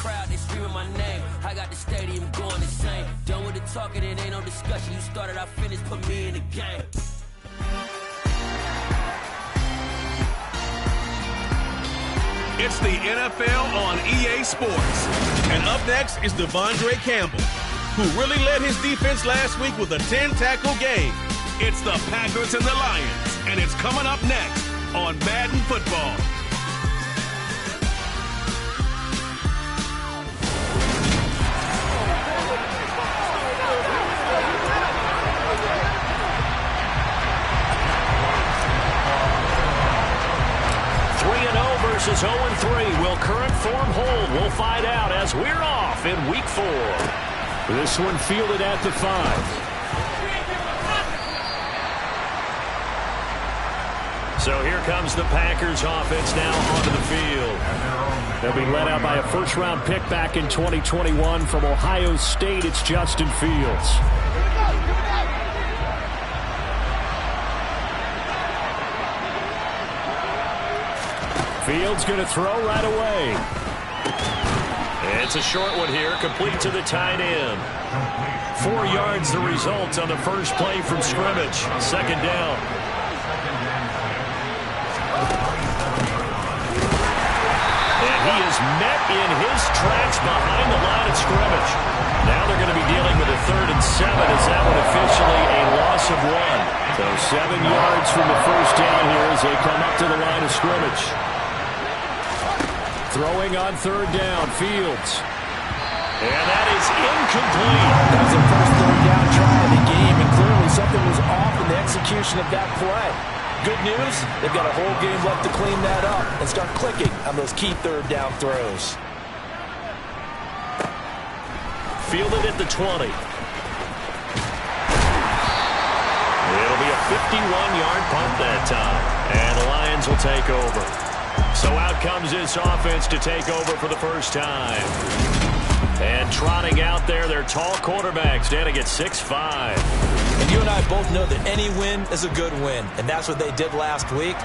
crowd, they screaming my name. I got the stadium going insane. Done with the talking, it ain't no discussion. You started, I finished, put me in the game. It's the NFL on EA Sports. And up next is Devondre Campbell, who really led his defense last week with a 10-tackle game. It's the Packers and the Lions, and it's coming up next on Madden Football. Versus 0-3. Will current form hold? We'll find out as we're off in Week 4. This one fielded at the 5. So here comes the Packers offense now onto the field. They'll be led out by a first-round pick back in 2021 from Ohio State. It's Justin Fields. Fields going to throw right away. It's a short one here, complete to the tight end. 4 yards the result on the first play from scrimmage. Second down. And he is met in his tracks behind the line of scrimmage. Now they're going to be dealing with a 3rd and 7 as that one officially a loss of 1. So 7 yards from the first down here as they come up to the line of scrimmage. Throwing on 3rd down, Fields. And that is incomplete. That was the first 3rd down try of the game, and clearly something was off in the execution of that play. Good news, they've got a whole game left to clean that up and start clicking on those key 3rd down throws. Fielded at the 20. It'll be a 51-yard punt that time, and the Lions will take over. So out comes this offense to take over for the first time. And trotting out there, their tall quarterback standing at 6'5". And you and I both know that any win is a good win, and that's what they did last week.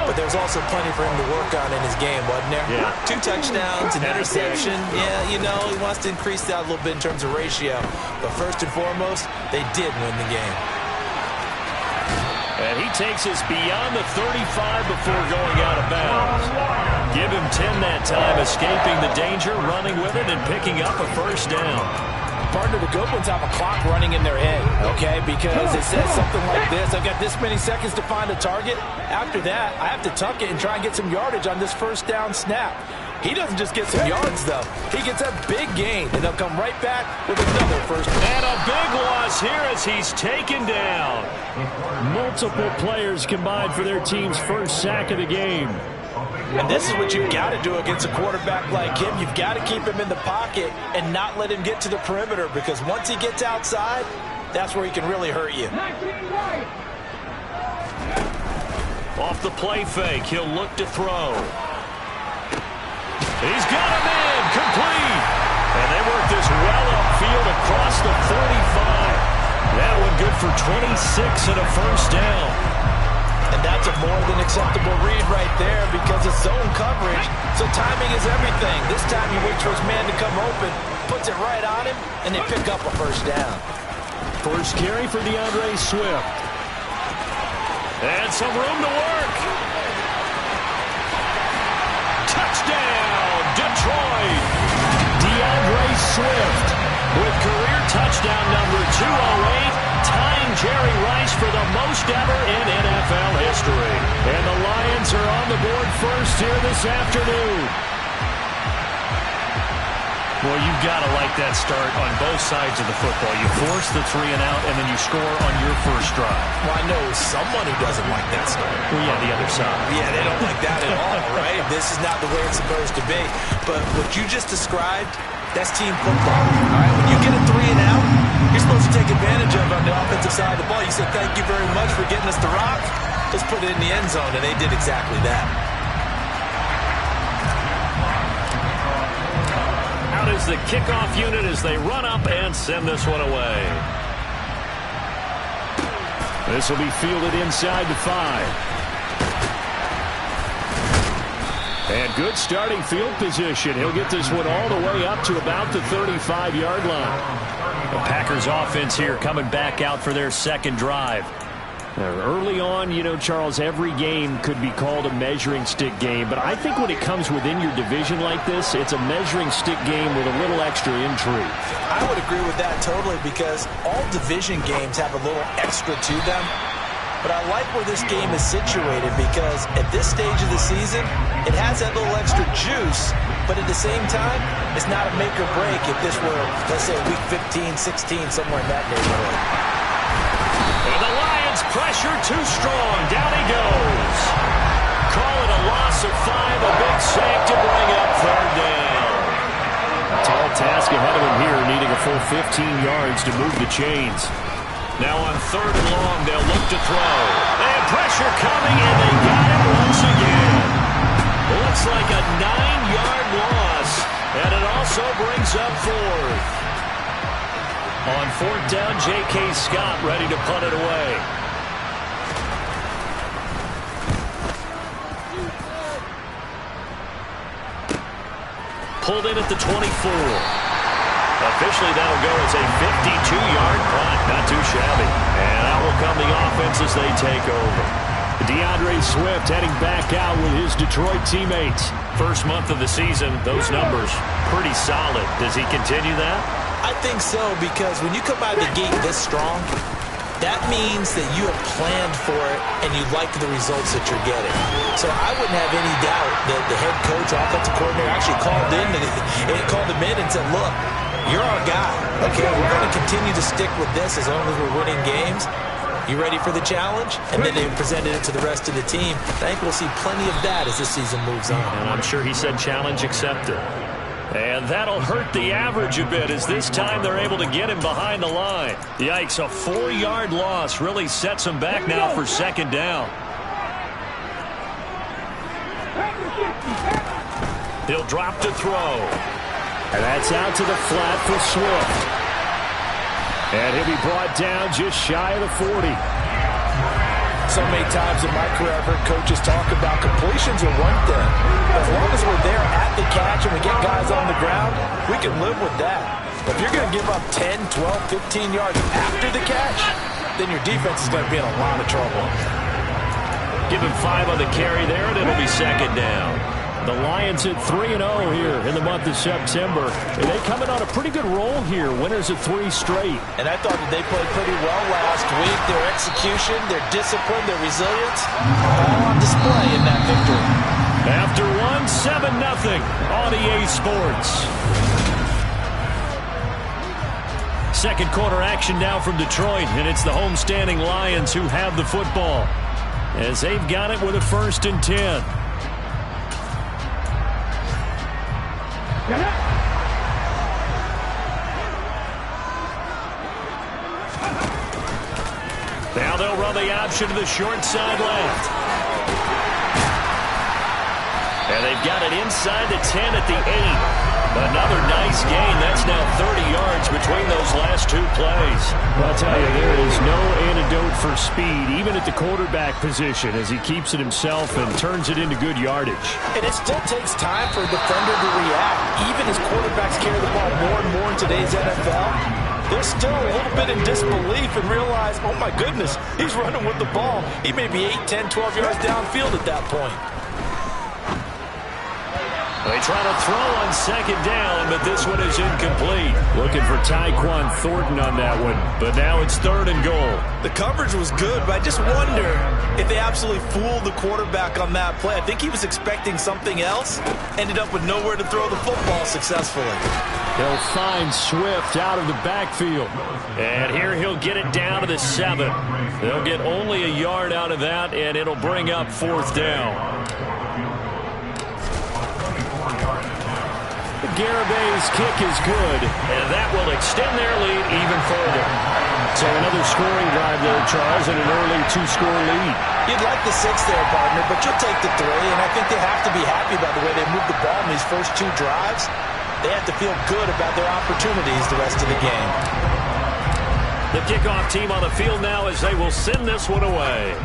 But there's also plenty for him to work on in his game, wasn't there? Yeah. 2 touchdowns, an interception. Yeah, you know, he wants to increase that a little bit in terms of ratio. But first and foremost, they did win the game. And he takes us beyond the 35 before going out of bounds. Give him 10 that time, escaping the danger, running with it, and picking up a first down. Partner, the good ones have a clock running in their head, okay? Because it says something like this: I've got this many seconds to find a target. After that, I have to tuck it and try and get some yardage on this first down snap. He doesn't just get some yards, though. He gets a big gain, and they'll come right back with another first down. And a big loss here as he's taken down. Multiple players combined for their team's first sack of the game. And this is what you've got to do against a quarterback like him. You've got to keep him in the pocket and not let him get to the perimeter, because once he gets outside, that's where he can really hurt you. Off the play fake, he'll look to throw. He's got him in, complete. And they work this well upfield across the 45. That one good for 26 and a first down. And that's a more than acceptable read right there, because it's zone coverage, so timing is everything. This time he waits for his man to come open, puts it right on him, and they pick up a first down. First carry for DeAndre Swift. And some room to work. Touchdown, Detroit. DeAndre Swift with career touchdown number 208. Tying Jerry Rice for the most ever in NFL history. And the Lions are on the board first here this afternoon. Well, you've got to like that start on both sides of the football. You force the 3 and out, and then you score on your first drive. Well, I know someone who doesn't like that start. Well, yeah, the other side. Yeah, they don't like that at all, right? This is not the way it's supposed to be. But what you just described, that's team football. All right, when you get a 3 and out, you're supposed to take advantage of it on the offensive side of the ball. You say, thank you very much for getting us the rock. Let's put it in the end zone, and they did exactly that. Out is the kickoff unit as they run up and send this one away. This will be fielded inside the 5. And good starting field position. He'll get this one all the way up to about the 35-yard line. The Packers offense here coming back out for their second drive. Early on, you know, Charles, every game could be called a measuring stick game. But I think when it comes within your division like this, it's a measuring stick game with a little extra intrigue. I would agree with that totally because all division games have a little extra to them. But I like where this game is situated because at this stage of the season, it has that little extra juice. But at the same time, it's not a make or break if this were, let's say, week 15, 16, somewhere in that neighborhood. And the Lions pressure too strong. Down he goes. Call it a loss of 5, a big sack to bring up third down. A tall task ahead of him here, needing a full 15 yards to move the chains. Now on third and long, they'll look to throw. They have pressure coming, and they got him once again. Looks like a 9-yard loss, and it also brings up fourth. On fourth down, J.K. Scott ready to punt it away. Pulled in at the 24. Officially, that'll go as a 52-yard punt. Not too shabby. And out will come the offense as they take over. DeAndre Swift heading back out with his Detroit teammates. First month of the season, those numbers pretty solid. Does he continue that? I think so, because when you come out of the gate this strong, that means that you have planned for it and you like the results that you're getting. So I wouldn't have any doubt that the head coach, offensive coordinator, actually called him in and said, look, you're our guy. Okay, we're going to continue to stick with this as long as we're winning games. You ready for the challenge? And then they presented it to the rest of the team. I think we'll see plenty of that as this season moves on. And I'm sure he said challenge accepted. And that'll hurt the average a bit as this time they're able to get him behind the line. Yikes, a 4-yard loss really sets him back now for second down. He'll drop to throw. And that's out to the flat for Swift. And he'll be brought down just shy of the 40. So many times in my career I've heard coaches talk about completions are one thing. As long as we're there at the catch and we get guys on the ground, we can live with that. But if you're going to give up 10, 12, 15 yards after the catch, then your defense is going to be in a lot of trouble. Give him 5 on the carry there, and it'll be second down. The Lions at 3-0 here in the month of September. And they coming on a pretty good roll here. Winners of 3 straight. And I thought that they played pretty well last week. Their execution, their discipline, their resilience, all on display in that victory. After 7-0 on EA Sports. Second quarter action now from Detroit, and it's the homestanding Lions who have the football as they've got it with a 1st and 10. Now they'll run the option to the short side left. And they've got it inside the 10 at the 8. Another nice gain. That's now 30 yards between those last 2 plays. I'll tell you, there is no antidote for speed, even at the quarterback position, as he keeps it himself and turns it into good yardage. And it still takes time for a defender to react. Even as quarterbacks carry the ball more and more in today's NFL, they're still a little bit in disbelief and realize, oh my goodness, he's running with the ball. He may be 8, 10, 12 yards downfield at that point. They try to throw on second down, but this one is incomplete. Looking for Tyquan Thornton on that one, but now it's 3rd and goal. The coverage was good, but I just wonder if they absolutely fooled the quarterback on that play. I think he was expecting something else, ended up with nowhere to throw the football successfully. They'll find Swift out of the backfield. And here he'll get it down to the 7. They'll get only a yard out of that, and it'll bring up 4th down. Garibay's kick is good, and that will extend their lead even further. So another scoring drive there, Charles, and an early 2-score lead. You'd like the 6 there, partner, but you'll take the 3, and I think they have to be happy about the way they moved the ball in these first 2 drives. They have to feel good about their opportunities the rest of the game. The kickoff team on the field now as they will send this one away.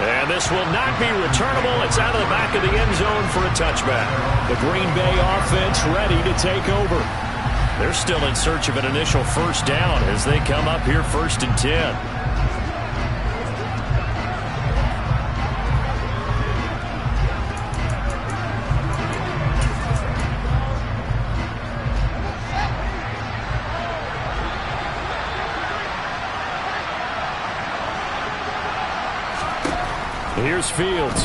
And this will not be returnable. It's out of the back of the end zone for a touchback. The Green Bay offense ready to take over. They're still in search of an initial first down as they come up here 1st and 10. Here's Fields.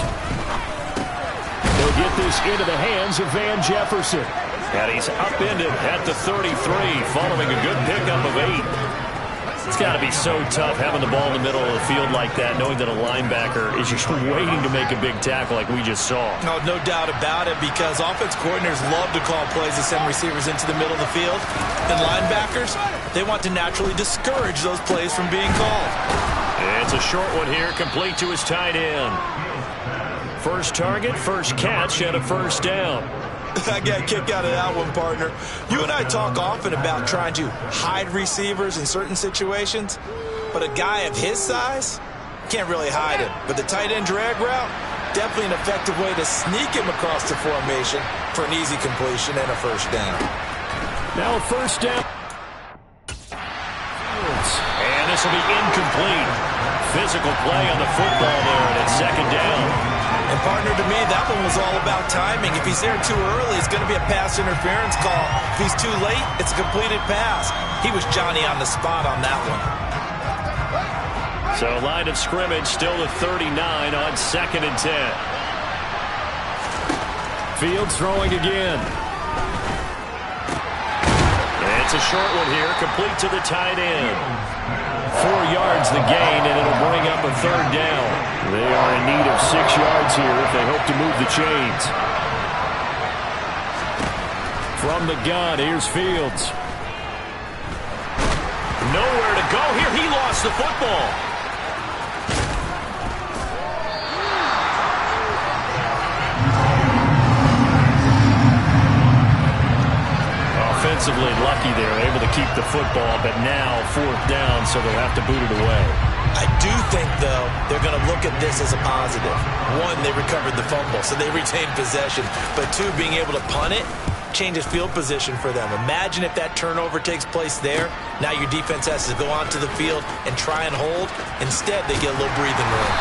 He'll get this into the hands of Van Jefferson. And he's upended at the 33 following a good pickup of 8. It's got to be so tough having the ball in the middle of the field like that, knowing that a linebacker is just waiting to make a big tackle like we just saw. No doubt about it, because offense coordinators love to call plays to send receivers into the middle of the field. And linebackers, they want to naturally discourage those plays from being called. It's a short one here, complete to his tight end. First target, first catch, and a first down. I got a kick out of that one, partner. You and I talk often about trying to hide receivers in certain situations, but a guy of his size can't really hide him. But the tight end drag route, definitely an effective way to sneak him across the formation for an easy completion and a first down. Now a first down. And this will be incomplete. Physical play on the football there, and it's 2nd down. And partner, to me, that one was all about timing. If he's there too early, it's going to be a pass interference call. If he's too late, it's a completed pass. He was Johnny on the spot on that one. So line of scrimmage still at 39 on 2nd and 10. Fields throwing again. It's a short one here, complete to the tight end. 4 yards the gain, and it'll bring up a 3rd down. They are in need of 6 yards here if they hope to move the chains. From the gun, here's Fields. Nowhere to go here. He lost the football. Offensively lucky there, able to keep the football, but now 4th down, so they'll have to boot it away. I do think, though, they're going to look at this as a positive. 1, they recovered the fumble, so they retained possession. But 2, being able to punt it changes field position for them. Imagine if that turnover takes place there. Now your defense has to go onto the field and try and hold. Instead, they get a little breathing room.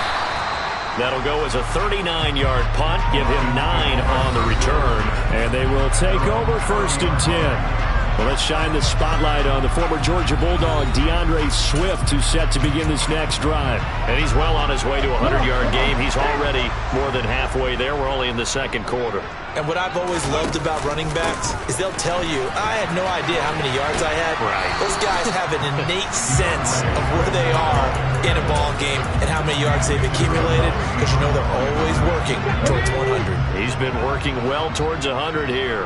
That'll go as a 39-yard punt, give him 9 on the return, and they will take over 1st and 10. Well, let's shine the spotlight on the former Georgia Bulldog, DeAndre Swift, who's set to begin this next drive. And he's well on his way to a 100-yard game. He's already more than halfway there. We're only in the 2nd quarter. And what I've always loved about running backs is they'll tell you, I had no idea how many yards I had. Right. Those guys have an innate sense of where they are in a ball game and how many yards they've accumulated, because you know they're always working towards 100. He's been working well towards 100 here.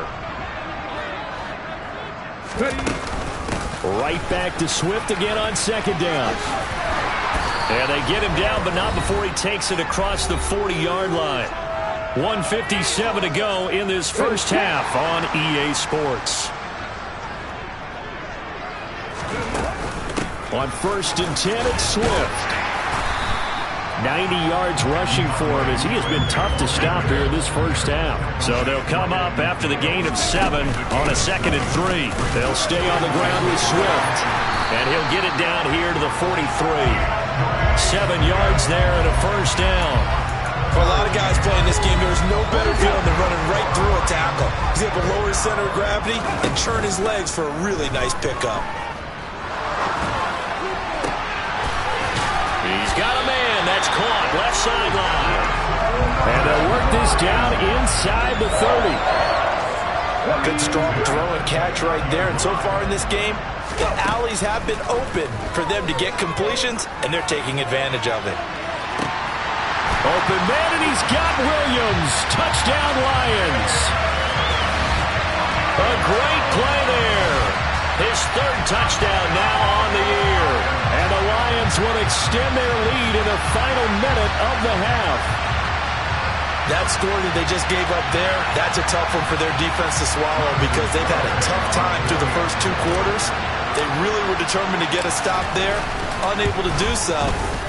Right back to Swift again on 2nd down. And they get him down, but not before he takes it across the 40-yard line. 1:57 to go in this first half on EA Sports. On 1st and 10, it's Swift. 90 yards rushing for him as he has been tough to stop here in this first half. So they'll come up after the gain of 7 on a 2nd and 3. They'll stay on the ground with Swift. And he'll get it down here to the 43. 7 yards there and a first down. For a lot of guys playing this game, there's no better feeling than running right through a tackle. He's able to lower his center of gravity and turn his legs for a really nice pickup. He's got a man. That's caught. Left sideline. And they'll work this down inside the 30. Good strong throw and catch right there. And so far in this game, the alleys have been open for them to get completions, and they're taking advantage of it. Open man, and he's got Williams. Touchdown, Lions. A great play there. His 3rd touchdown now on the year. And the Lions will extend their lead in the final minute of the half. That score that they just gave up there, that's a tough one for their defense to swallow, because they've had a tough time through the first 2 quarters. They really were determined to get a stop there, unable to do so,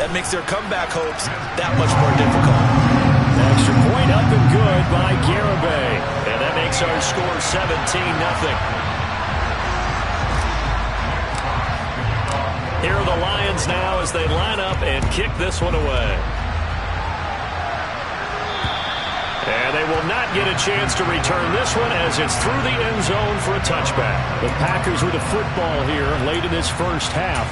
that makes their comeback hopes that much more difficult. Extra point up and good by Garibay. And that makes our score 17-0. Here are the Lions now as they line up and kick this one away. And they will not get a chance to return this one as it's through the end zone for a touchback. The Packers with a football here late in this first half.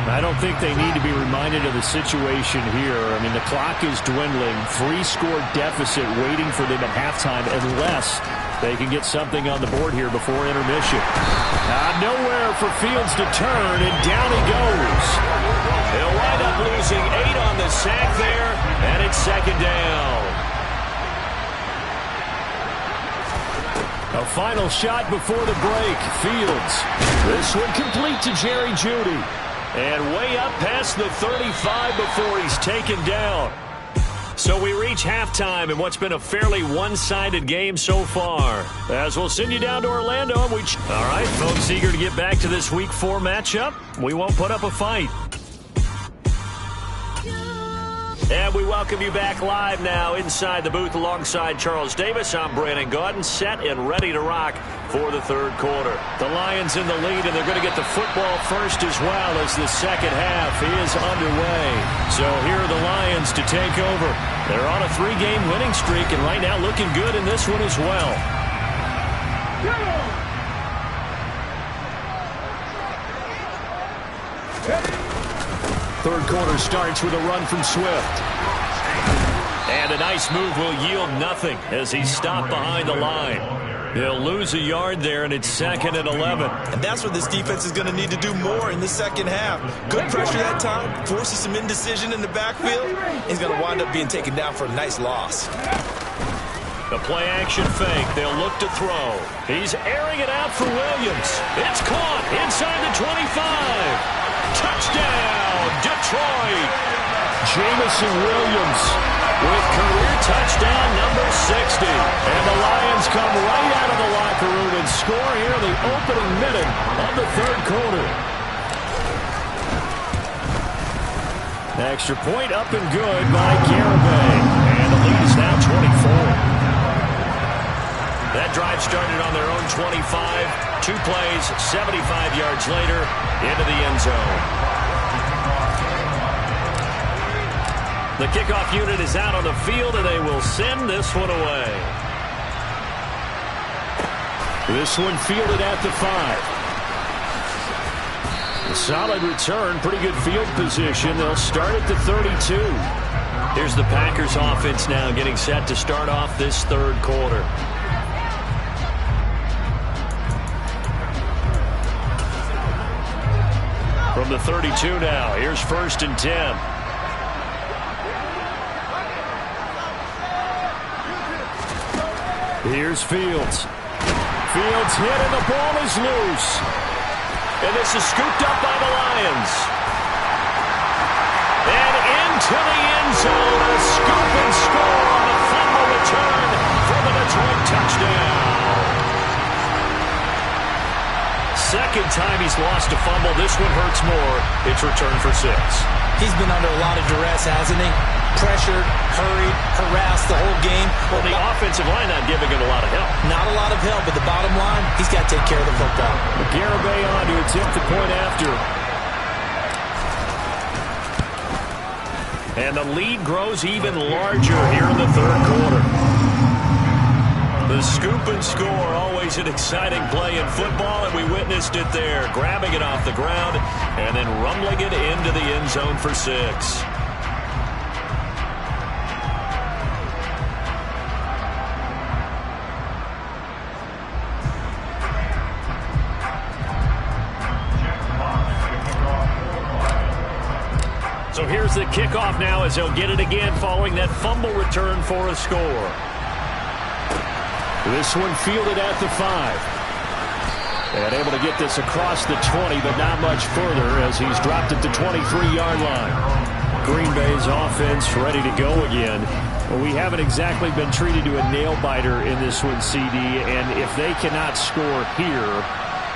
I don't think they need to be reminded of the situation here. I mean, the clock is dwindling. 3-score deficit waiting for them at halftime unless they can get something on the board here before intermission. Nowhere for Fields to turn, and down he goes. They'll wind up losing 8 on the sack there, and it's second down. A final shot before the break. Fields. This one complete to Jerry Jeudy. And way up past the 35 before he's taken down. So we reach halftime in what's been a fairly one-sided game so far. As we'll send you down to Orlando. All right, folks, eager to get back to this Week 4 matchup. We won't put up a fight. And we welcome you back live now inside the booth alongside Charles Davis. I'm Brandon Gaudin, set and ready to rock for the third quarter. The Lions in the lead, and they're going to get the football first as well as the second half is underway. So here are the Lions to take over. They're on a 3-game winning streak, and right now looking good in this one as well. Third quarter starts with a run from Swift. And a nice move will yield nothing as he's stopped behind the line. He'll lose a yard there, and it's 2nd and 11. And that's what this defense is going to need to do more in the second half. Good pressure that time, forces some indecision in the backfield. He's going to wind up being taken down for a nice loss. The play-action fake. They'll look to throw. He's airing it out for Williams. It's caught inside the 25. Touchdown, Detroit. Jamison Williams with career touchdown number 60. And the Lions come right out of the locker room and score here in the opening minute of the third quarter. Extra point up and good by Garibay. And the lead is now 24. That drive started on their own 25. 2 plays, 75 yards later, into the end zone. The kickoff unit is out on the field, and they will send this one away. This one fielded at the 5. A solid return, pretty good field position. They'll start at the 32. Here's the Packers offense now getting set to start off this third quarter. From the 32 now, here's 1st and 10. Here's Fields. Fields hit and the ball is loose. And this is scooped up by the Lions. And into the end zone, a scoop and score on the fumble return for the Detroit touchdown. Second time he's lost a fumble. This one hurts more. It's returned for 6. He's been under a lot of duress, hasn't he? Pressured, hurried, harassed the whole game. Well, the offensive line not giving him a lot of help. Not a lot of help, but the bottom line, he's got to take care of the football. Garibay on to attempt the point after. And the lead grows even larger here in the third quarter. The scoop and score, always an exciting play in football, and we witnessed it there. Grabbing it off the ground and then rumbling it into the end zone for 6. So here's the kickoff now as they'll get it again following that fumble return for a score. This one fielded at the 5. And able to get this across the 20, but not much further as he's dropped it to 23-yard line. Green Bay's offense ready to go again. Well, we haven't exactly been treated to a nail-biter in this one, CD, and if they cannot score here,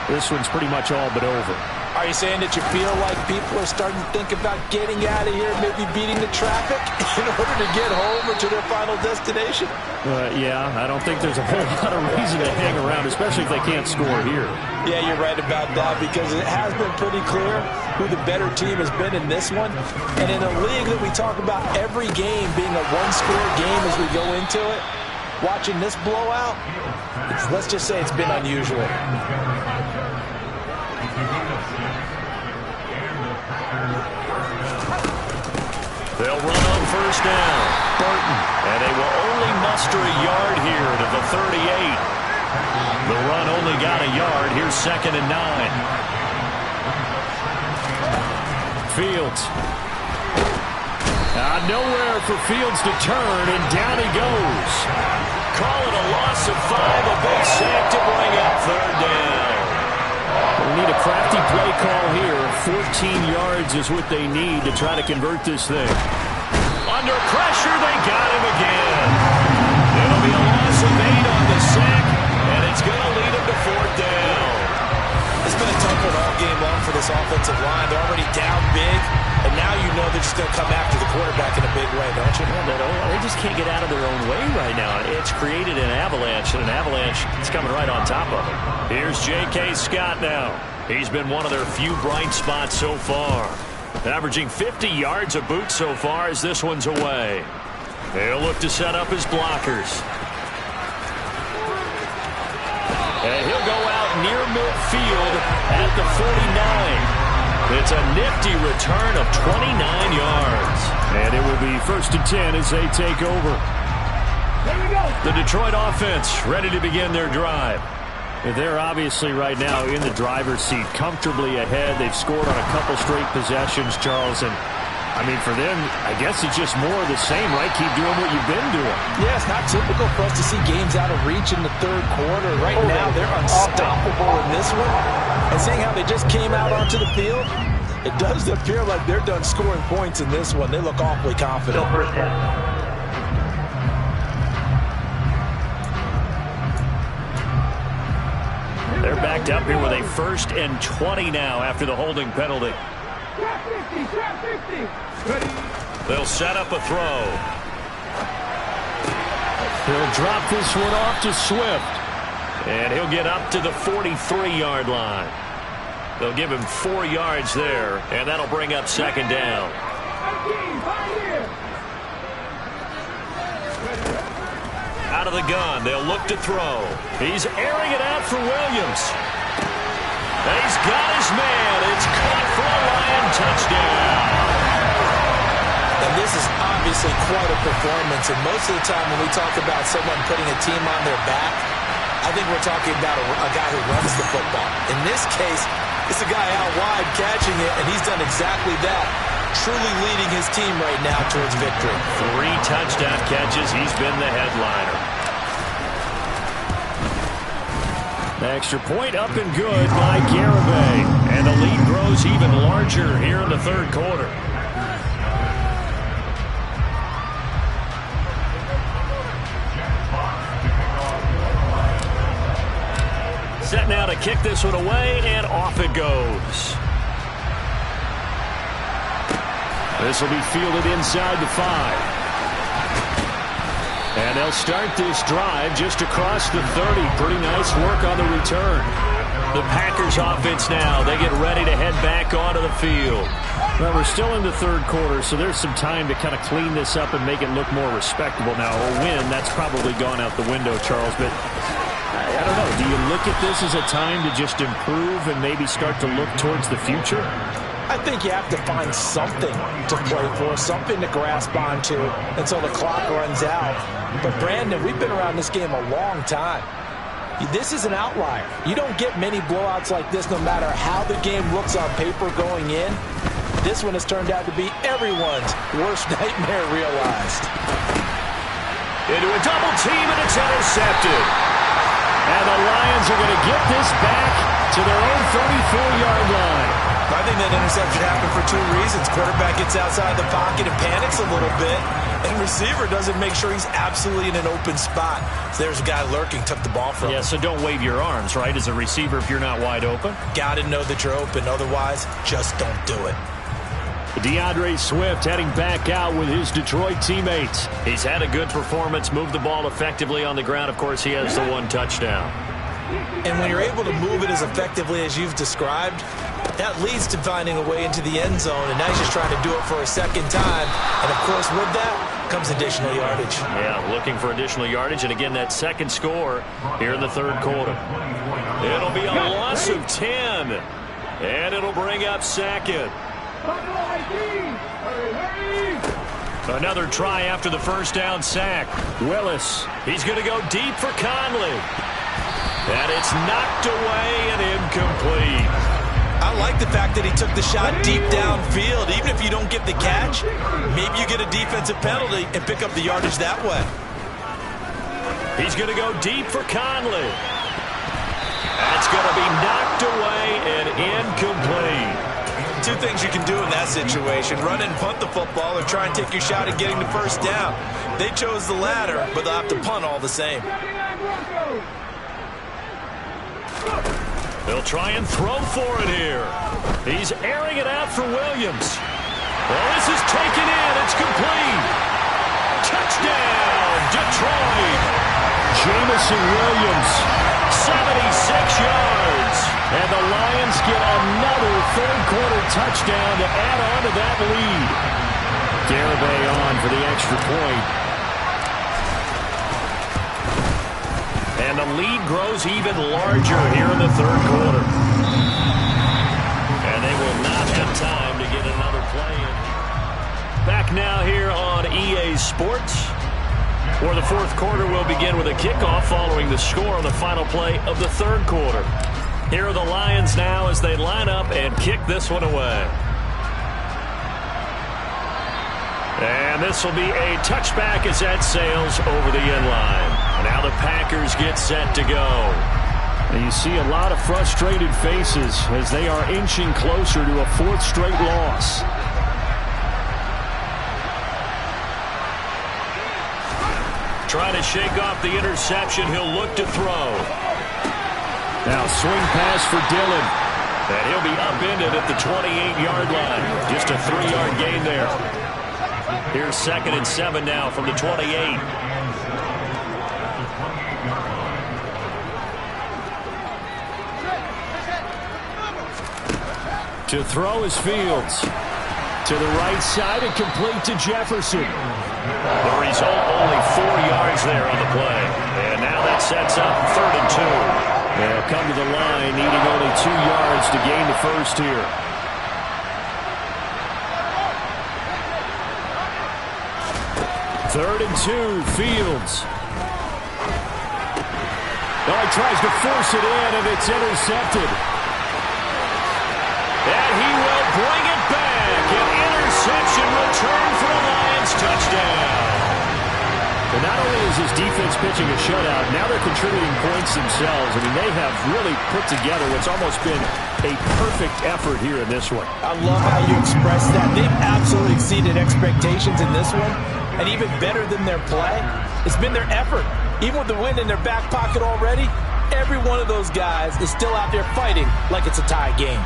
this one's pretty much all but over. Are you saying that you feel like people are starting to think about getting out of here, maybe beating the traffic in order to get home or to their final destination? Yeah, I don't think there's a whole lot of reason to hang around, especially if they can't score here. Yeah, you're right about that, because it has been pretty clear who the better team has been in this one. And in a league that we talk about every game being a one-score game as we go into it, watching this blowout, let's just say it's been unusual. They'll run on first down. Burton. And they will only muster a yard here to the 38. The run only got a yard. Here's 2nd and 9. Fields. Nowhere for Fields to turn, and down he goes. Call it a loss of 5. A big sack to bring up 3rd down. They need a crafty play call here. 14 yards is what they need to try to convert this thing. Under pressure, they got him again. It'll be a loss of 8 on the sack, and it's going to lead them to 4th down. It's been a tough one all game long for this offensive line. They're already down big, and now you know they're just going to come after the quarterback in a big way, don't you? They just can't get out of their own way right now. It's created an avalanche, and an avalanche is coming right on top of them. Here's J.K. Scott now. He's been one of their few bright spots so far. Averaging 50 yards a boot so far as this one's away. They'll look to set up his blockers. And he'll go out near midfield at the 49. It's a nifty return of 29 yards. And it will be 1st and 10 as they take over. The Detroit offense ready to begin their drive. They're obviously right now in the driver's seat, comfortably ahead. They've scored on a couple straight possessions, Charles. And, I mean, for them, I guess it's just more of the same, right? Keep doing what you've been doing. Yeah, it's not typical for us to see games out of reach in the 3rd quarter. Right now, they're unstoppable in this one. And seeing how they just came out onto the field, it does appear like they're done scoring points in this one. They look awfully confident. They're backed up here with a 1st and 20 now after the holding penalty. They'll set up a throw. He'll drop this one off to Swift. And he'll get up to the 43-yard line. They'll give him 4 yards there, and that'll bring up 2nd down. Out of the gun, they'll look to throw. He's airing it out for Williams. He's got his man. It's caught for a Lion touchdown. And this is obviously quite a performance. And most of the time when we talk about someone putting a team on their back, I think we're talking about a guy who runs the football. In this case, it's a guy out wide catching it, and he's done exactly that. Truly leading his team right now towards victory. 3 touchdown catches. He's been the headliner. The extra point up and good by Garibay. And the lead grows even larger here in the 3rd quarter. Set now to kick this one away, and off it goes. This will be fielded inside the 5. And they'll start this drive just across the 30. Pretty nice work on the return. The Packers offense now. They get ready to head back onto the field. Well, we're still in the 3rd quarter, so there's some time to kind of clean this up and make it look more respectable. Now, a win, that's probably gone out the window, Charles. But I don't know. Do you look at this as a time to just improve and maybe start to look towards the future? I think you have to find something to play for, something to grasp onto until the clock runs out. But, Brandon, we've been around this game a long time. This is an outlier. You don't get many blowouts like this no matter how the game looks on paper going in. This one has turned out to be everyone's worst nightmare realized. Into a double team, and it's intercepted. And the Lions are going to get this back to their own 34-yard line. I think that interception happened for two reasons. Quarterback gets outside the pocket and panics a little bit, and receiver doesn't make sure he's absolutely in an open spot. So there's a guy lurking, took the ball from him. Yeah, so don't wave your arms, right, as a receiver if you're not wide open. Got to know that you're open. Otherwise, just don't do it. DeAndre Swift heading back out with his Detroit teammates. He's had a good performance, moved the ball effectively on the ground. Of course, he has the one touchdown. And when you're able to move it as effectively as you've described, that leads to finding a way into the end zone, and now he's just trying to do it for a second time. And, of course, with that comes additional yardage. Yeah, looking for additional yardage, and again, that second score here in the third quarter. It'll be a loss of 10, and it'll bring up second. Another try after the first down sack. Willis, he's going to go deep for Conley. And it's knocked away and incomplete. I like the fact that he took the shot deep downfield. Even if you don't get the catch, maybe you get a defensive penalty and pick up the yardage that way. He's going to go deep for Conley. That's going to be knocked away and incomplete. Two things you can do in that situation: run and punt the football, or try and take your shot at getting the first down. They chose the latter, but they'll have to punt all the same. They'll try and throw for it here. He's airing it out for Williams. Well, this is taken in. It's complete. Touchdown, Detroit. Jamison Williams, 76 yards. And the Lions get another third-quarter touchdown to add on to that lead. Garibay on for the extra point. And the lead grows even larger here in the third quarter. And they will not have time to get another play in. Back now here on EA Sports, where the fourth quarter will begin with a kickoff following the score on the final play of the third quarter. Here are the Lions now as they line up and kick this one away. And this will be a touchback as that sails over the end line. Now the Packers get set to go. And you see a lot of frustrated faces as they are inching closer to a fourth straight loss. Trying to shake off the interception. He'll look to throw. Now swing pass for Dillon. And he'll be upended at the 28-yard line. Just a 3-yard gain there. Here's 2nd and 7 now from the 28. To throw is Fields. To the right side and complete to Jefferson. The result, only 4 yards there on the play. And now that sets up 3rd and 2. They'll come to the line, needing only 2 yards to gain the first here. Third and 2, Fields. Oh, he tries to force it in, and it's intercepted. And he will bring it back. An interception return for a Lions touchdown. And not only is his defense pitching a shutout, now they're contributing points themselves. I mean, they have really put together what's almost been a perfect effort here in this one. I love how you express that. They've absolutely exceeded expectations in this one. And even better than their play, it's been their effort. Even with the win in their back pocket already, every one of those guys is still out there fighting like it's a tie game.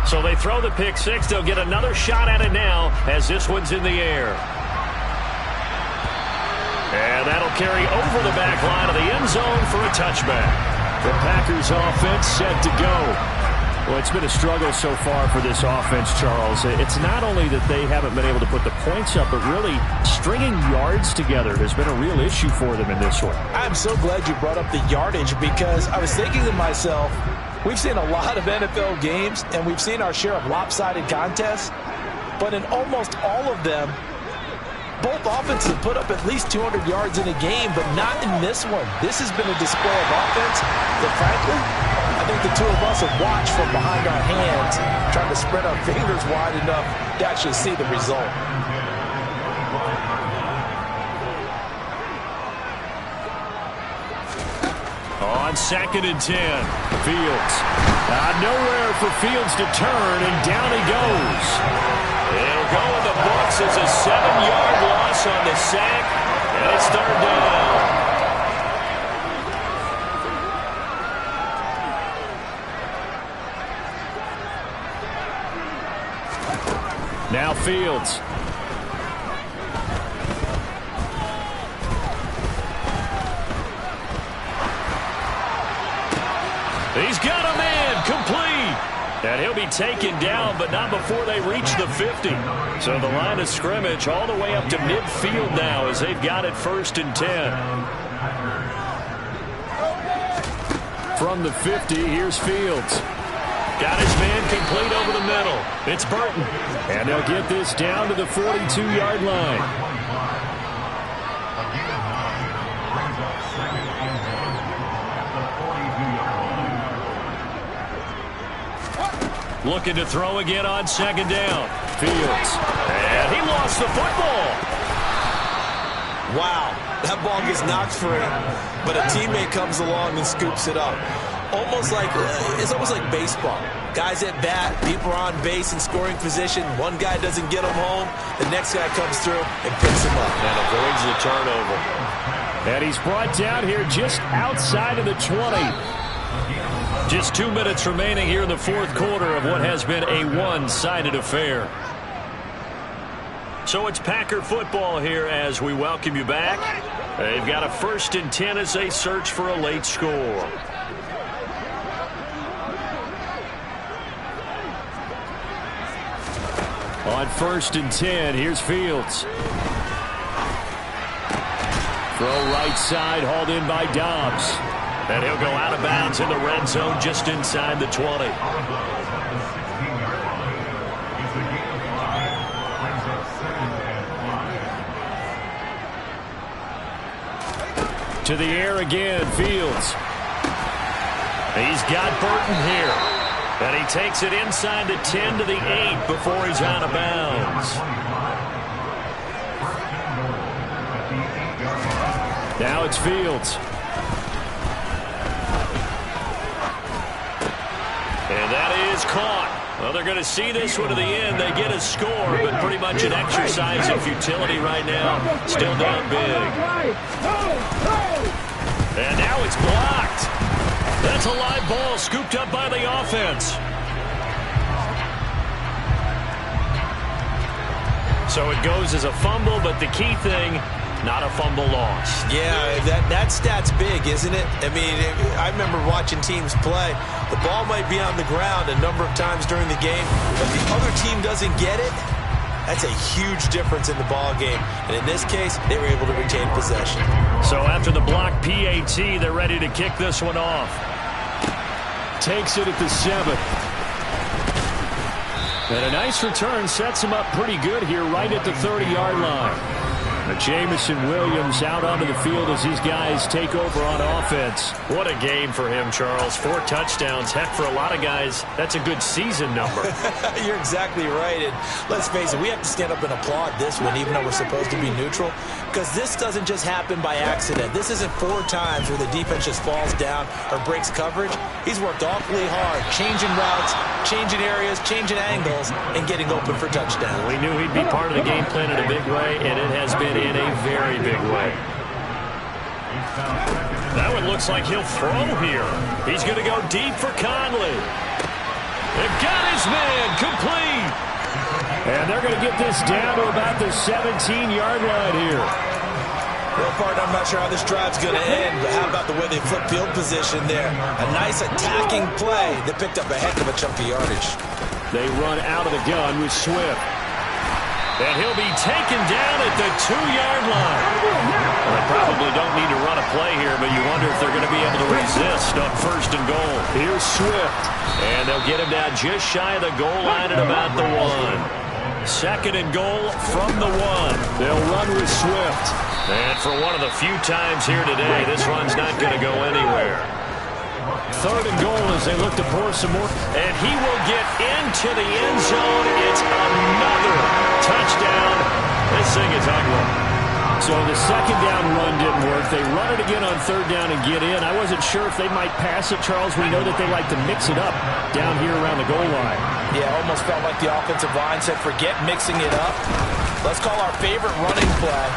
So they throw the pick six. They'll get another shot at it now as this one's in the air. And that'll carry over the back line of the end zone for a touchback. The Packers offense set to go. Well, it's been a struggle so far for this offense, Charles. It's not only that they haven't been able to put the points up, but really stringing yards together has been a real issue for them in this one. I'm so glad you brought up the yardage, because I was thinking to myself, we've seen a lot of NFL games, and we've seen our share of lopsided contests, but in almost all of them, both offenses have put up at least 200 yards in a game, but not in this one. This has been a display of offense that, frankly, I think think the two of us have watched from behind our hands, trying to spread our fingers wide enough to actually see the result. On 2nd and 10, Fields. Nowhere for Fields to turn, and down he goes. It'll go in the books as a 7-yard loss on the sack, and it's 3rd down. Now Fields. He's got a man complete. And he'll be taken down, but not before they reach the 50. So the line of scrimmage all the way up to midfield now as they've got it 1st and 10. From the 50, here's Fields. Got his man complete over the middle. It's Burton. And they'll get this down to the 42-yard line. Looking to throw again on 2nd down. Fields. And he lost the football. Wow, that ball gets knocked free, but a teammate comes along and scoops it up. It's almost like baseball. Guys at bat, people are on base in scoring position. One guy doesn't get him home. The next guy comes through and picks him up. And avoids the turnover. And he's brought down here just outside of the 20. Just 2 minutes remaining here in the 4th quarter of what has been a one-sided affair. So it's Packer football here as we welcome you back. They've got a 1st and 10 as they search for a late score. On 1st and 10, here's Fields. Throw right side, hauled in by Dobbs. And he'll go out of bounds in the red zone just inside the 20. To the air again, Fields. He's got Burton here. And he takes it inside the 10 to the 8 before he's out of bounds. Now it's Fields. And that is caught. Well, they're going to see this one to the end. They get a score, but pretty much an exercise in futility right now. Still down big. And now it's blocked. That's a live ball scooped up by the offense. So it goes as a fumble, but the key thing, not a fumble loss. Yeah, that stat's big, isn't it? I mean, I remember watching teams play. The ball might be on the ground a number of times during the game, but the other team doesn't get it. That's a huge difference in the ball game. And in this case, they were able to retain possession. So after the block PAT, they're ready to kick this one off. Takes it at the 7. And a nice return sets him up pretty good here right at the 30-yard line. Jamison Williams out onto the field as these guys take over on offense. What a game for him, Charles. 4 touchdowns. Heck, for a lot of guys, that's a good season number. You're exactly right. And let's face it, we have to stand up and applaud this one, even though we're supposed to be neutral, because this doesn't just happen by accident. This isn't 4 times where the defense just falls down or breaks coverage. He's worked awfully hard, changing routes, changing areas, changing angles, and getting open for touchdowns. We knew he'd be part of the game plan in a big way, and it has been in a very big way. That one looks like he'll throw here. He's going to go deep for Conley. They've got his man complete. And they're going to get this down to about the 17-yard line here. Real part, I'm not sure how this drive's going to end, but how about the way they flip field position there? A nice attacking play that picked up a heck of a chunk of yardage. They run out of the gun with Swift. And he'll be taken down at the 2-yard line. Well, they probably don't need to run a play here, but you wonder if they're going to be able to resist on 1st and goal. Here's Swift. And they'll get him down just shy of the goal line at about the 1. 2nd and goal from the 1. They'll run with Swift. And for one of the few times here today, this run's not going to go anywhere. 3rd and goal as as they look to pour some more. And he will get into the end zone. It's another touchdown. This thing is ugly. So the second down run didn't work. They run it again on third down and get in. I wasn't sure if they might pass it, Charles. We know that they like to mix it up down here around the goal line. Yeah, almost felt like the offensive line said, forget mixing it up. Let's call our favorite running play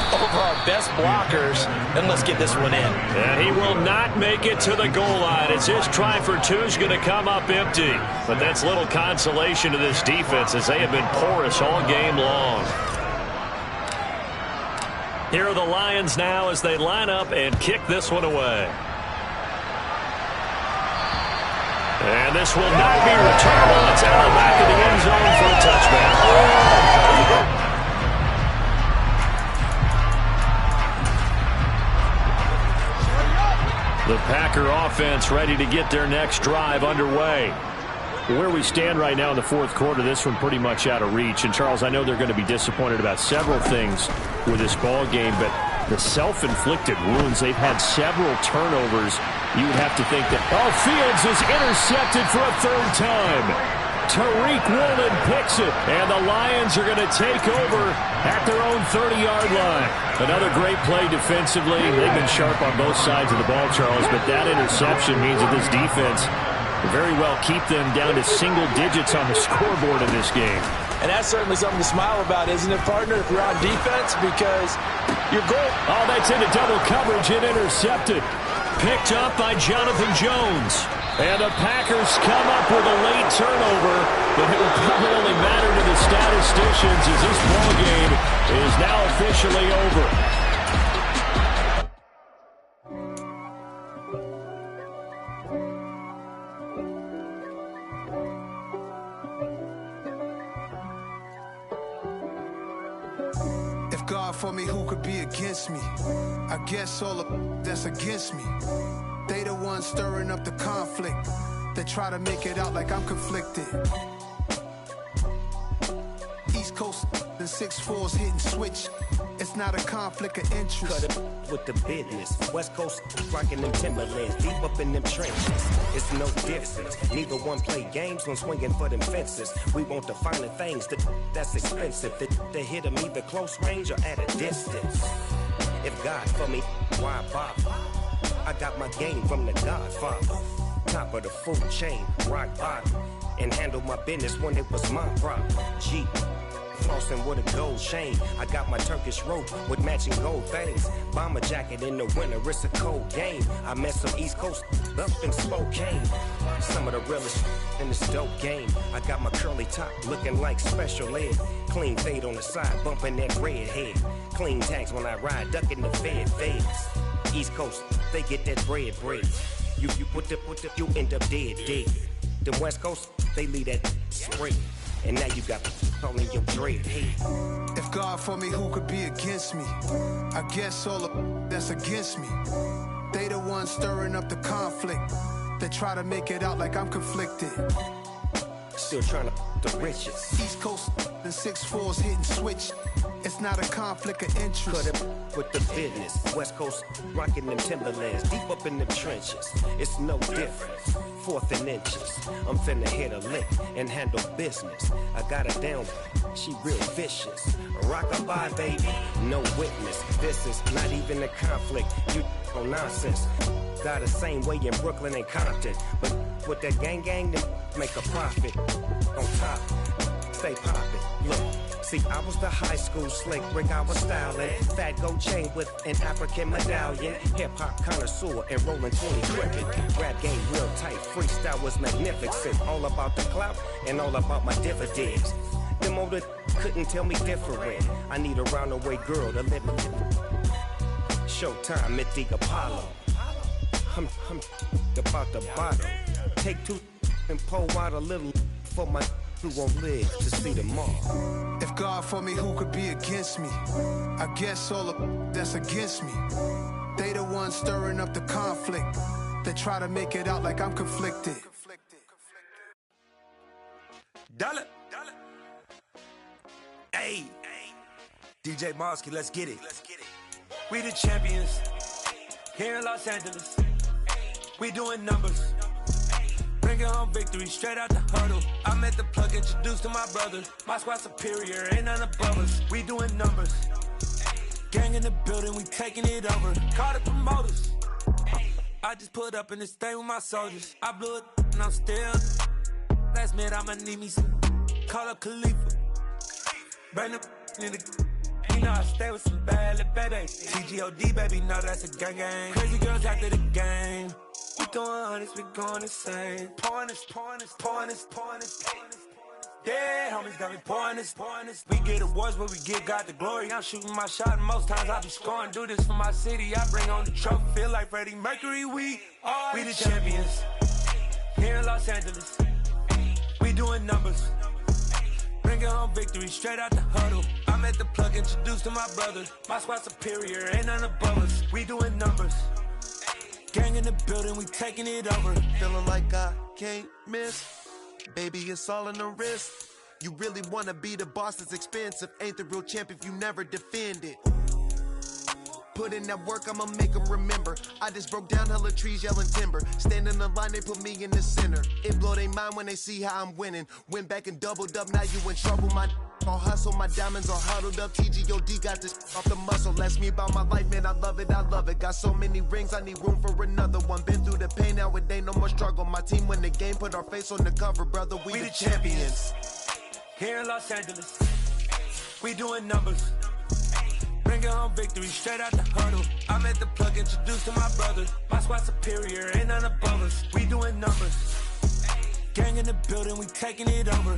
over our best blockers, and let's get this one in. And he will not make it to the goal line as his try for two is going to come up empty. But that's little consolation to this defense as they have been porous all game long. Here are the Lions now as they line up and kick this one away. And this will not be returnable. It's out of the back of the end zone for a touchback. The Packer offense ready to get their next drive underway. Where we stand right now in the fourth quarter, this one pretty much out of reach. And, Charles, I know they're going to be disappointed about several things with this ball game, but the self-inflicted wounds, they've had several turnovers. You would have to think that, Fields is intercepted for a third time. Tariq Woolen picks it, and the Lions are going to take over at their own 30-yard line. Another great play defensively. They've been sharp on both sides of the ball, Charles, but that interception means that this defense very well keep them down to single digits on the scoreboard in this game. And that's certainly something to smile about, isn't it, partner, if you're on defense, because your goal. Oh, that's into double coverage and intercepted. Picked up by Jonathan Jones. And the Packers come up with a late turnover, but it will probably only matter to the statisticians as this ball game is now officially over. God for me, who could be against me? I guess all of that's against me. They the ones stirring up the conflict. They try to make it out like I'm conflicted. East Coast, the 6'4's hitting switch. It's not a conflict of interest. Cut it with the business. West Coast rocking them Timberlands, deep up in them trenches. It's no difference. Neither one play games when swinging for them fences. We want the finer things that's expensive. They hit them either close range or at a distance. If God for me, why bother? I got my game from the Godfather. Top of the food chain, rock bottom. And handle my business when it was my problem. G. Flossing with a gold chain. I got my Turkish rope with matching gold things. Bomber jacket in the winter, it's a cold game. I met some East Coast up in Spokane. Some of the realest in this dope game. I got my curly top looking like special ed. Clean fade on the side, bumping that red head. Clean tags when I ride, ducking the feds. East Coast, they get that bread. You you end up dead. The West Coast, they leave that straight. And now you got calling your dread head. If God for me, who could be against me? I guess all of that's against me. They the ones stirring up the conflict. They try to make it out like I'm conflicted. Still trying to the riches. East Coast, the 6'4's hitting switch. It's not a conflict of interest. Cut it with the business. West Coast rocking them Timberlands, deep up in them trenches. It's no difference. Fourth and inches. I'm finna hit a lick and handle business. I got her down. She real vicious. Rock-a-bye, baby. No witness. This is not even a conflict. You on nonsense. Got the same way in Brooklyn and Compton. But with that gang, then make a profit. On top, stay poppin'. Look. See, I was the high school slick Rick, I was styling. Fat gold chain with an African medallion. Hip-hop connoisseur and rolling 20 cricket. Rap game real tight, freestyle was magnificent. All about the clout and all about my dividends. Them older couldn't tell me different. I need a roundaway girl to live with. Showtime at the Apollo. I'm about the bottle. Take two and pour out a little for my who won't live to see tomorrow. If God for me, who could be against me? I guess all of that's against me. They the ones stirring up the conflict. They try to make it out like I'm conflicted. Dollar. Hey, DJ Mosky, let's get it. We the champions here in Los Angeles. We doing numbers. Bringing home victory straight out the huddle. I'm at the plug, introduced to my brother. My squad superior, ain't none above us. We doing numbers. Gang in the building, we taking it over. Call the promoters. I just put up in this thing with my soldiers. I blew it and I'm still. Last minute I'ma need me some. Call up Khalifa. Bring the in the. You know I stay with some bad little babies. TGOD baby, know that's a gang gang. Crazy girls after the game. We doing honest, we going insane. Pouring this. Yeah, homies got me pouring this. We get awards, but we get God the glory. I'm shooting my shot, and most times I be scoring. Do this for my city, I bring on the trophy. Feel like Freddie Mercury, we the champions. Here in Los Angeles, we doing numbers. Bringing home victory straight out the huddle. I'm at the plug, introduced to my brother. My squad superior, ain't none above us. We doing numbers. Gang in the building, we taking it over. Feeling like I can't miss. Baby, it's all in the wrist. You really wanna be the boss, it's expensive. Ain't the real champ if you never defend it. Put in that work, I'ma make them remember. I just broke down hella trees, yelling timber. Stand in the line, they put me in the center. It blow their mind when they see how I'm winning. Went back and doubled up, now you in trouble. My all hustle, my diamonds all huddled up. TGOD got this off the muscle. Ask me about my life, man, I love it. Got so many rings, I need room for another one. Been through the pain, now it ain't no more struggle. My team win the game, put our face on the cover, brother. We the champions. Here in Los Angeles, we doing numbers. Bringing home victory straight out the huddle. I'm at the plug, introduced to my brother. My squad superior, ain't none above us. We doing numbers. Gang in the building, we taking it over.